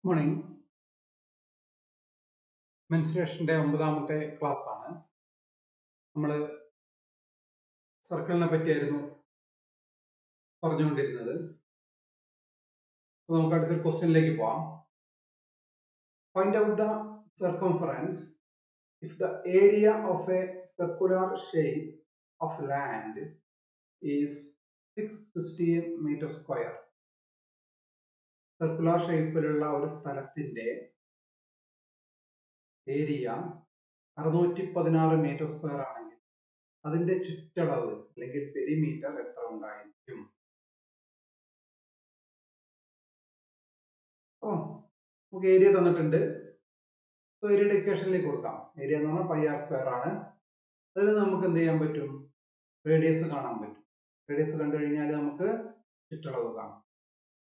Morning. മെൻസുറേഷന്റെ 9ാമത്തെ class ആണ്. നമ്മൾ സർക്കിളിനെ പറ്റിയായിരുന്നു പറഞ്ഞുകൊണ്ടിരുന്നത്. നമുക്ക് അടുത്തൊരു ക്വസ്റ്റ്യനിലേക്ക് പോവാം. Find out the circumference if the area of a circular shape of land is 660 metre square. Circular ഷേപ്പിലുള്ള ഒരു സ്ഥലത്തിന്റെ ഏരിയ 616 മീറ്റർ സ്ക്വയർ ആണെങ്കിൽ അതിന്റെ ചുറ്റളവ് അല്ലെങ്കിൽ പെരിമീറ്റർ എത്ര ഉണ്ടായിരിക്കും? നമുക്ക് ഏരിയ തന്നിട്ടുണ്ട്. സോ ഏരിയയുടെ ഇക്വേഷനിലേക്ക് കൊടുക്കാം. ഏരിയ എന്ന് പറഞ്ഞാൽ പൈ ആർ സ്ക്വയർ ആണ്. അതിൽ നമുക്ക് എന്ത് ചെയ്യാൻ പറ്റും? റേഡിയസ് കാണാൻ പറ്റും. റേഡിയസ് കണ്ടു കഴിഞ്ഞാൽ നമുക്ക് ചുറ്റളവ് കാണാം.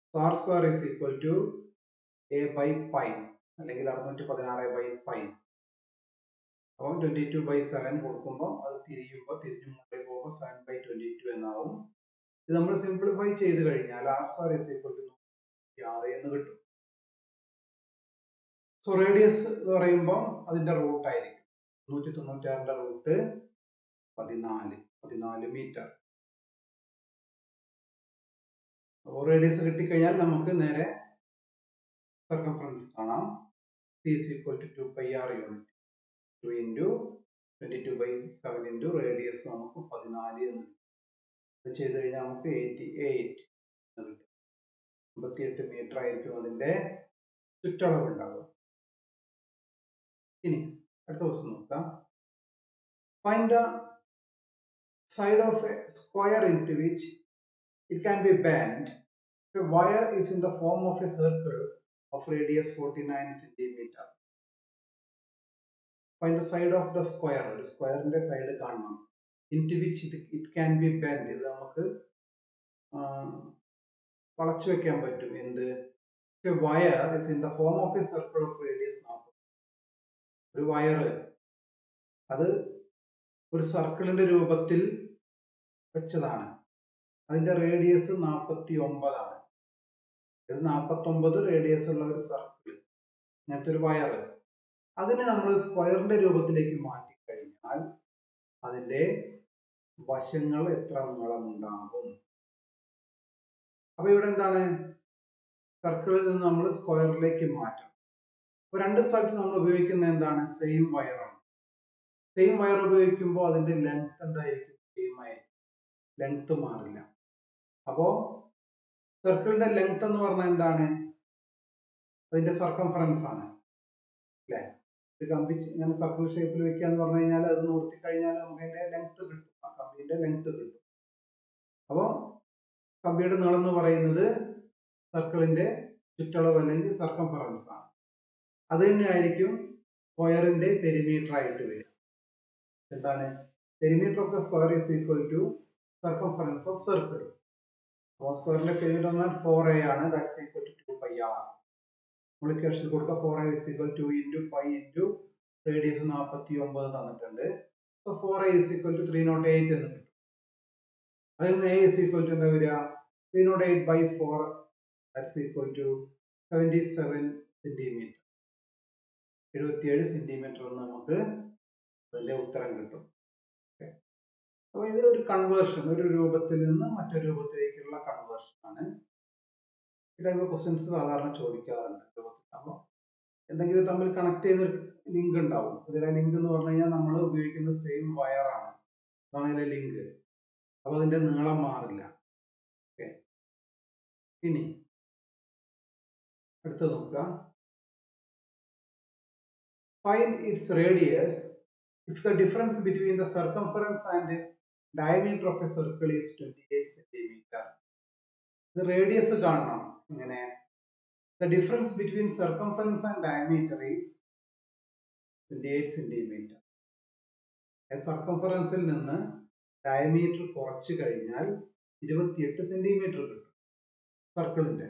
So r square is equal to a by pi അല്ലെങ്കിൽ 616 ബൈ പൈ. അപ്പം 22/7 കൊടുക്കുമ്പോൾ അത് തിരിഞ്ഞു മുകളിൽ പോകുമ്പോൾ 7/22 എന്നാവും. ഇത് നമ്മൾ സിംപ്ലിഫൈ ചെയ്ത് കഴിഞ്ഞാൽ r square is equal to 6 എന്ന് കിട്ടും. സോ റേഡിയസ് എന്ന് പറയുമ്പോൾ അതിന്റെ റൂട്ട് ആയിരിക്കും 196ന്റെ റൂട്ട് 14 മീറ്റർ. റേഡിയസ് കിട്ടിക്കഴിഞ്ഞാൽ നമുക്ക് നേരെ സർക്കംഫറൻസ് കാണാം. C is equal to 2 pi r unit. 2 into 22/7 into radius നമുക്ക് 14 എന്ന് കിട്ടും. ഇത് ചെയ്ത് കഴിഞ്ഞാൽ നമുക്ക് 88 എന്ന് കിട്ടും. 58 മീറ്റർ ആയിരിക്കും അതിന്റെ ചുറ്റളവ് ഉണ്ടാവുക. ഇനി അടുത്ത ക്വസ്റ്റ്യൻ നോക്കാം. Find the side of a square into which it can be bent. A wire is in the form of a circle of radius 49 centimeter. Find the side of the square. ഒരു സ്ക്വയറിന്റെ side കാണണം. Into which it can be bent. ഇത് നമുക്ക് വളച്ചു വെക്കാൻ പറ്റും. എന്ത്? A wire is in the form of a circle of radius 40. ഒരു വയർ അത് ഒരു സർക്കിളിന്റെ രൂപത്തിൽ വെച്ചതാണ്. അതിന്റെ റേഡിയസ് 49 ആണ്. ഇത് 49 റേഡിയസ് ഉള്ള ഒരു സർക്കിൾ, അങ്ങനത്തെ ഒരു വയർ. അതിനെ നമ്മൾ സ്ക്വയറിന്റെ രൂപത്തിലേക്ക് മാറ്റി കഴിഞ്ഞാൽ അതിന്റെ വശങ്ങൾ എത്ര നീളം ഉണ്ടാകും? അപ്പൊ ഇവിടെ എന്താണ്? സർക്കിളിൽ നിന്ന് നമ്മൾ സ്ക്വയറിലേക്ക് മാറ്റണം. അപ്പൊ രണ്ട് സ്ഥലത്ത് നമ്മൾ ഉപയോഗിക്കുന്ന എന്താണ്? സെയിം വയറാണ്. സെയിം വയർ ഉപയോഗിക്കുമ്പോൾ അതിന്റെ ലെങ്ത് എന്തായിരിക്കും? സെയിം ആയിരിക്കും. ലെങ്ത് മാറില്ല. അപ്പോ സർക്കിളിന്റെ ലെങ്ത് എന്ന് പറഞ്ഞാൽ എന്താണ്? അതിന്റെ സർക്കംഫറൻസ് ആണ് അല്ലെ? ഒരു കമ്പി ഇങ്ങനെ സർക്കിൾ ഷേപ്പിൽ വെക്കുക എന്ന് പറഞ്ഞു കഴിഞ്ഞാൽ അത് നിർത്തി കഴിഞ്ഞാൽ നമുക്ക് അതിന്റെ ലെങ്ത് കിട്ടും. ആ കമ്പിന്റെ ലെങ്ത് കിട്ടും. അപ്പോ കമ്പിയുടെ നീളം എന്ന് പറയുന്നത് സർക്കിളിന്റെ ചുറ്റളവ് അല്ലെങ്കിൽ സർക്കംഫറൻസ് ആണ്. അത് തന്നെയായിരിക്കും സ്ക്വയറിന്റെ പെരിമീറ്റർ ആയിട്ട് വരിക. എന്താണ്? Perimeter of the square is equal to circumference of circle. അപ്പോൾ സ്ക്വയറിന്റെ പെരിമീറ്റർ എന്നാൽ 4a ആണ്. That's equal to 2 pi r. നമ്മൾ ഇക്വേഷൻ കൊടുക്കുക 4a is equal to 2 into pi into radius 49 തന്നിട്ടുണ്ട്. So 4a is equal to 308 എന്ന് കിട്ടും. അതിൽ നിന്ന് a is equal to എന്താ വരിക? 308/4 that's equal to 77 centimetre. 77 centimetre എന്ന് നമുക്ക് അതിന്റെ ഉത്തരം കിട്ടും. അപ്പോൾ ഇത് ഒരു കൺവേർഷൻ, ഒരു രൂപത്തിൽ നിന്ന് മറ്റൊരു രൂപത്തിലേക്കുള്ള കൺവേർഷൻ ആണ്. ഇതൊക്കെ ക്വസ്റ്റ്യൻസ് സാധാരണ ചോദിക്കാറുണ്ട്. അപ്പോൾ എന്തെങ്കിലും തമ്മിൽ കണക്ട് ചെയ്യുന്ന ലിങ്ക് ഉണ്ടാവും. ഇതിലെ ലിങ്ക് എന്ന് പറഞ്ഞു കഴിഞ്ഞാൽ നമ്മൾ ഉപയോഗിക്കുന്ന സെയിം വയർ ആണ്. അതാണ് ഇതിലെ ലിങ്ക്. അപ്പോൾ അതിന്റെ നീളം മാറില്ല. ഓക്കെ. ഇനി അടുത്ത നോക്കുക. Find it's radius if the difference between the circumference and diameter of a circle is 28 centimeter. The radius കാണണം. ഇങ്ങനെ the difference between circumference and diameter is 28 centimeter. സർക്കംഫറൻസിൽ നിന്ന് ഡയമീറ്റർ കുറച്ച് കഴിഞ്ഞാൽ 28 സെന്റിമീറ്റർ കിട്ടും സർക്കിളിന്റെ.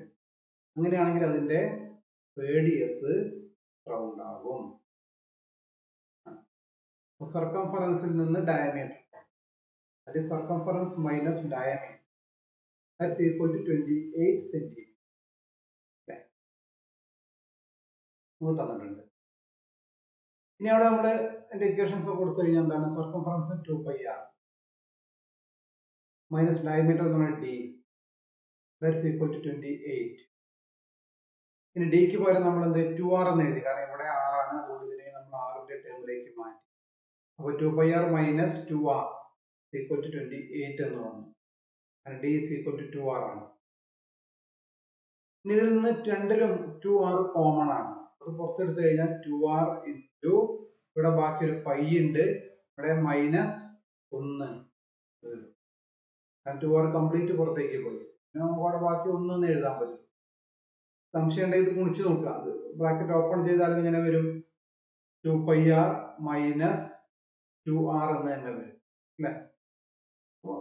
അങ്ങനെയാണെങ്കിൽ അതിന്റെ റേഡിയസ് എത്ര ഉണ്ടാകും? സർക്കംഫറൻസിൽ നിന്ന് diameter, that is circumference minus diameter, that's equal to 28 centimeter. നമുക്ക് തന്നിട്ടുണ്ട്. ഇനി അവിടെ നമ്മൾ അതിന്റെ ഇക്വേഷൻസ് ഒക്കെ കൊടുത്തു കഴിഞ്ഞാൽ എന്താണ്? സർക്കംഫറൻസ് 2πr മൈനസ് ഡയമീറ്റർ എന്ന് പറഞ്ഞാൽ d, ദാറ്റ്സ് ഈക്വൽ ടു 28. ഇനി ഡിക്ക് പകരം നമ്മൾ എന്ത് 2r എന്ന് എഴുതി, കാരണം ഇവിടെ r ആണ്, അതുകൊണ്ട് ഇതിനെ നമ്മൾ r ന്റെ ടേമിലേക്ക് മാറ്റി. അപ്പോൾ 2πr minus 2r equal to 28 എന്ന് വന്നു. കാരണം d is equal to 2r ആണ്. ഇനി ഇതിൽ നിന്ന് രണ്ടിലും 2r കോമൺ ആണ്. അത് പുറത്തെടുത്തു കഴിഞ്ഞാൽ 2r ഇൻറ്റു ഇവിടെ ബാക്കി ഒരു പൈ ഉണ്ട്, ഇവിടെ മൈനസ് 1 വരും. 2r കംപ്ലീറ്റ് പുറത്തേക്ക് പോയി. നമുക്ക് അവിടെ ബാക്കി 1 എന്ന് എഴുതാൻ പറ്റും. സംശയം ഉണ്ടെങ്കിൽ ഇത് ഗുണിച്ച് നോക്കുക. ബ്രാക്കറ്റ് ഓപ്പൺ ചെയ്താൽ ഇങ്ങനെ വരും, 2πr മൈനസ് 2r എന്ന് തന്നെ വരും അല്ലെ.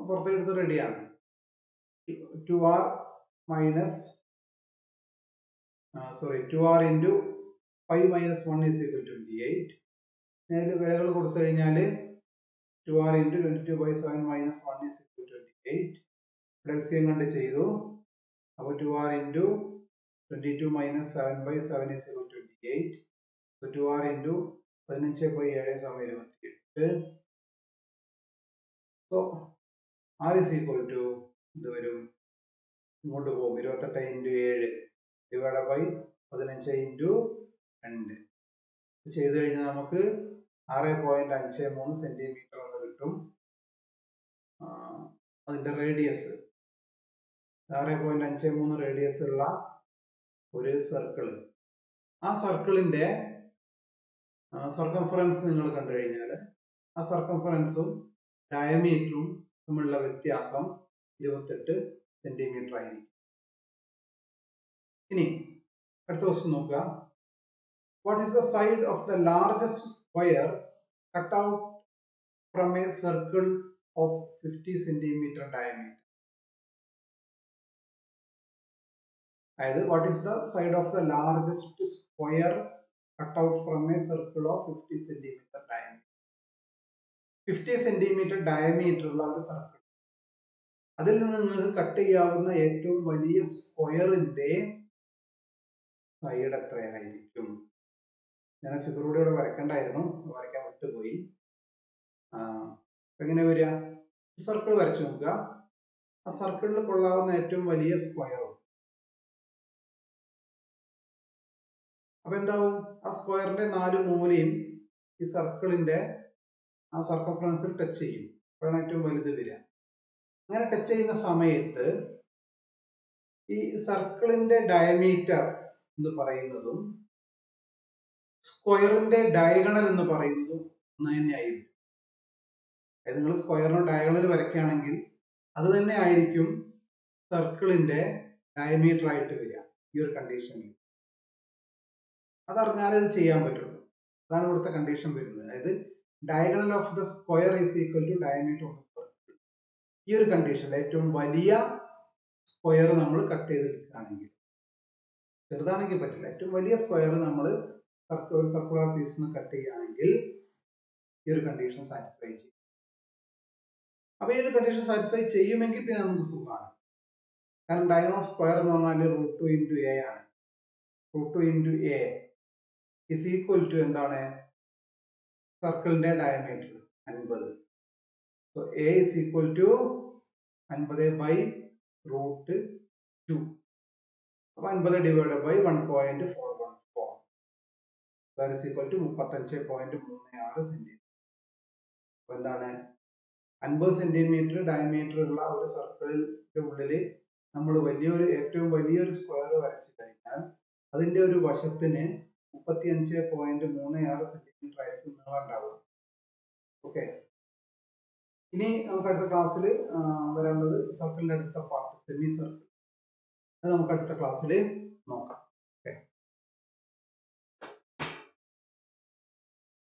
പുറത്തെടുത്ത് റെഡിയാണ്. 2r minus 2r into 5 minus 1 is equal to 28. അതിൽ വിലകൾ കൊടുത്തു കഴിഞ്ഞാൽ 2r into 22/7 minus 1 is equal to 28. LCM കണ്ട് ചെയ്തു. അപ്പോൾ 2r into 22 minus 7/7 is equal to 28. അപ്പോൾ 2r ഇൻറ്റു 15/7 സമയം 28. So r is equal to ഇത് വരും, ഇങ്ങോട്ട് പോകും, 28 ഇൻറ്റു 7 ഡിവൈഡ് ബൈ 15 ഇൻറ്റു 2 ചെയ്ത് കഴിഞ്ഞാൽ നമുക്ക് 6.53 സെന്റിമീറ്റർ എന്ന് കിട്ടും. അതിന്റെ റേഡിയസ് 6.53 റേഡിയസ് ഉള്ള ഒരു സർക്കിൾ. ആ സർക്കിളിന്റെ സർക്കംഫറൻസ് നിങ്ങൾ കണ്ടു കഴിഞ്ഞാൽ ആ സർക്കംഫറൻസും ഡയമീറ്ററും തമ്മിലുള്ള വ്യത്യാസം 28 സെന്റിമീറ്റർ ആയിരിക്കും. ഇനി അടുത്ത ക്വസ്റ്റ്യൻ നോക്കുക. What is the side of the largest square cut out from a circle of 50 centimeter diameter? അതായത് what is the side of the largest square cut out from a circle of 50 centimeter diameter? 50 centimeter diameter ഉള്ള ഒരു circle, അതിൽ നിന്ന് നിങ്ങൾക്ക് cut ചെയ്യാവുന്ന ഏറ്റവും വലിയ സ്ക്വയറിന്റെ സൈഡ് എത്രയായിരിക്കും? ഞാൻ ഫിഗറൂടെ ഇവിടെ വരയ്ക്കണ്ടായിരുന്നു, വരയ്ക്കാൻ വിട്ടുപോയി. എങ്ങനെ വരിക? സർക്കിൾ വരച്ചു നോക്കുക. ആ സർക്കിളിൽ കൊള്ളാവുന്ന ഏറ്റവും വലിയ സ്ക്വയറും. അപ്പൊ എന്താവും? ആ സ്ക്വയറിന്റെ 4 മൂലയും ഈ സർക്കിളിന്റെ ആ സർക്കംഫറൻസിൽ ടച്ച് ചെയ്യും. അപ്പോഴാണ് ഏറ്റവും വലുത് വരിക. അങ്ങനെ ടച്ച് ചെയ്യുന്ന സമയത്ത് ഈ സർക്കിളിന്റെ ഡയമീറ്റർ എന്ന് പറയുന്നതും സ്ക്വയറിന്റെ ഡയഗണൽ എന്ന് പറയുന്നതും ഒന്ന് തന്നെയായിരിക്കും. അതായത് നിങ്ങൾ സ്ക്വയറിന് ഡയഗണൽ വരയ്ക്കുകയാണെങ്കിൽ അത് തന്നെ ആയിരിക്കും സർക്കിളിന്റെ ഡയമീറ്റർ ആയിട്ട് വരിക ഈ ഒരു കണ്ടീഷനിൽ. അതറിഞ്ഞാലേ ഇത് ചെയ്യാൻ പറ്റുള്ളൂ. അതാണ് ഇവിടുത്തെ കണ്ടീഷൻ വരുന്നത്. അതായത് diagonal of the square is equal to diameter of the circle. ഈ ഒരു കണ്ടീഷനിൽ ഏറ്റവും വലിയ സ്ക്വയർ നമ്മൾ കട്ട് ചെയ്തെടുക്കുകയാണെങ്കിൽ, ചെറുതാണെങ്കിൽ പറ്റില്ല, ഏറ്റവും വലിയ സ്ക്വയർ നമ്മൾ ഒരു സർക്കുലർ പീസ് നിന്ന് കട്ട് ചെയ്യുകയാണെങ്കിൽ ഈ ഒരു കണ്ടീഷൻ സാറ്റിസ്ഫൈ ചെയ്യും. അപ്പൊ ഈ ഒരു കണ്ടീഷൻ സാറ്റിസ്ഫൈ ചെയ്യുമെങ്കിൽ പിന്നെ നമുക്ക് സുഖമാണ്. കാരണം ഡയഗണൽ ഓഫ് സ്ക്വയർ എന്ന് പറഞ്ഞാൽ √2 ഇൻറ്റു എ ആണ്. √2 into a is equal to എന്താണ്? സർക്കിളിന്റെ diameter 50. So a is equal to 50/√2. അപ്പൊ 50 divide by 1.414. That is equal to 35.36 centimetre. അപ്പൊ എന്താണ്? 50 സെന്റിമീറ്റർ ഡയമീറ്റർ ഉള്ള ഒരു സർക്കിളിന്റെ ഉള്ളിൽ നമ്മൾ ഏറ്റവും വലിയൊരു സ്ക്വയർ വരച്ചു കഴിഞ്ഞാൽ അതിന്റെ ഒരു വശത്തിന് 35.36 സെന്റിമീറ്റർ ആയിരിക്കും നീളം ഉണ്ടാവുക. ഓക്കെ. ഇനി നമുക്ക് അടുത്ത ക്ലാസ്സിൽ വരാനുള്ളത് സർക്കിളിന്റെ അടുത്ത പാർട്ട്, സെമി സർക്കിൾ. അത് നമുക്ക് അടുത്ത ക്ലാസ്സിൽ നോക്കാം.